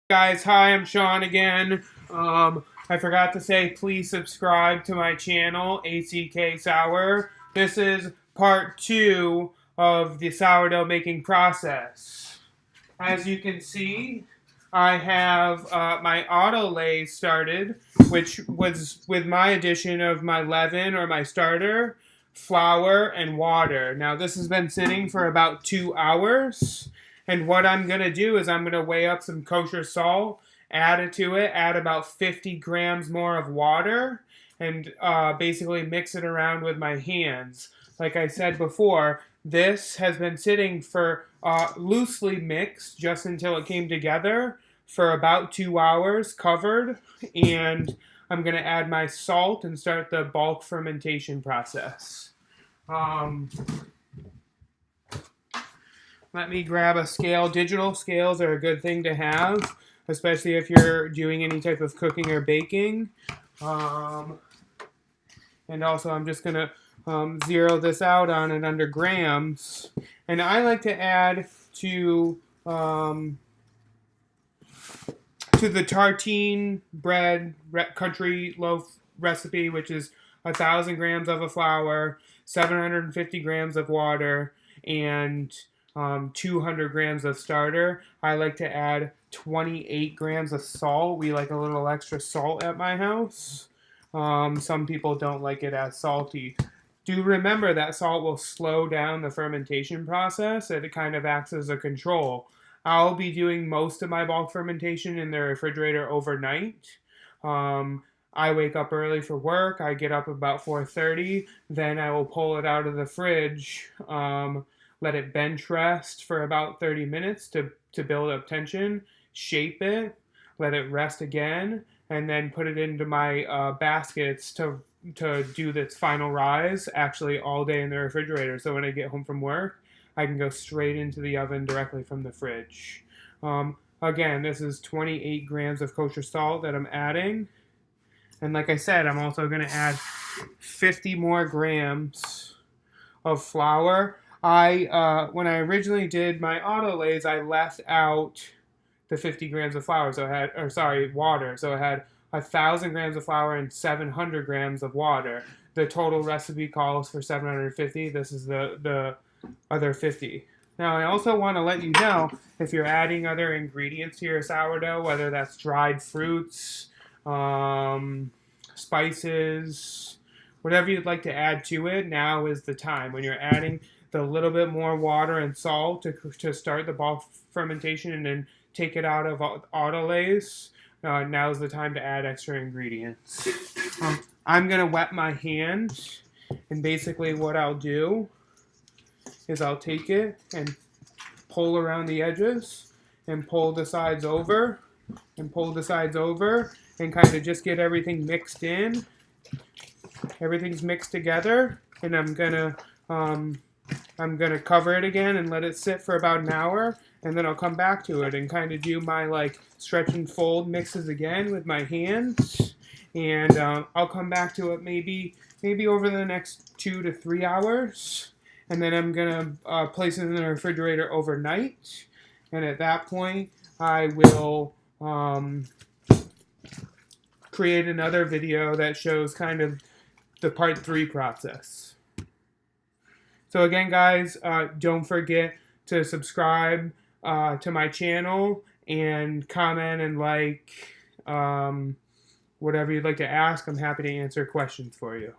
Guys, hi, I'm Sean again. I forgot to say, please subscribe to my channel, ACK Sour. This is part 2 of the sourdough making process. As you can see, I have my autolyse started, which was with my addition of my leaven or my starter, flour, and water. Now this has been sitting for about 2 hours. And what I'm going to do is I'm going to weigh up some kosher salt, add it to it, add about 50 grams more of water, and basically mix it around with my hands. Like I said before, this has been sitting for loosely mixed just until it came together for about 2 hours covered. And I'm going to add my salt and start the bulk fermentation process. Let me grab a scale. Digital scales are a good thing to have, especially if you're doing any type of cooking or baking. And also I'm just going to zero this out on it under grams. And I like to add to the tartine bread country loaf recipe, which is 1,000 grams of a flour, 750 grams of water, and 200 grams of starter. I like to add 28 grams of salt. We like a little extra salt at my house. Some people don't like it as salty. Do remember that salt will slow down the fermentation process. It kind of acts as a control. I'll be doing most of my bulk fermentation in the refrigerator overnight. I wake up early for work. I get up about 4:30. Then I will pull it out of the fridge. Let it bench rest for about 30 minutes to build up tension, shape it, let it rest again, and then put it into my baskets to do this final rise, actually all day in the refrigerator. So when I get home from work, I can go straight into the oven directly from the fridge. Again, this is 28 grams of kosher salt that I'm adding. And like I said, I'm also going to add 50 more grams of flour. When I originally did my autolyse, I left out the 50 grams of flour, water. So I had 1,000 grams of flour and 700 grams of water. The total recipe calls for 750. This is the other 50. Now, I also want to let you know, if you're adding other ingredients to your sourdough, whether that's dried fruits, spices, whatever you'd like to add to it, now is the time. When you're adding the little bit more water and salt to start the bulk fermentation and then take it out of autolyse, now's the time to add extra ingredients. I'm going to wet my hand, and basically what I'll do is I'll take it and pull around the edges and pull the sides over and pull the sides over and kind of just get everything mixed in. Everything's mixed together, and I'm gonna cover it again and let it sit for about an hour, and then I'll come back to it and kind of do my stretch and fold mixes again with my hands, and I'll come back to it maybe over the next 2 to 3 hours, and then I'm gonna place it in the refrigerator overnight, and at that point I will create another video that shows kind of the part 3 process. So again, guys, don't forget to subscribe to my channel and comment and like whatever you'd like to ask. I'm happy to answer questions for you.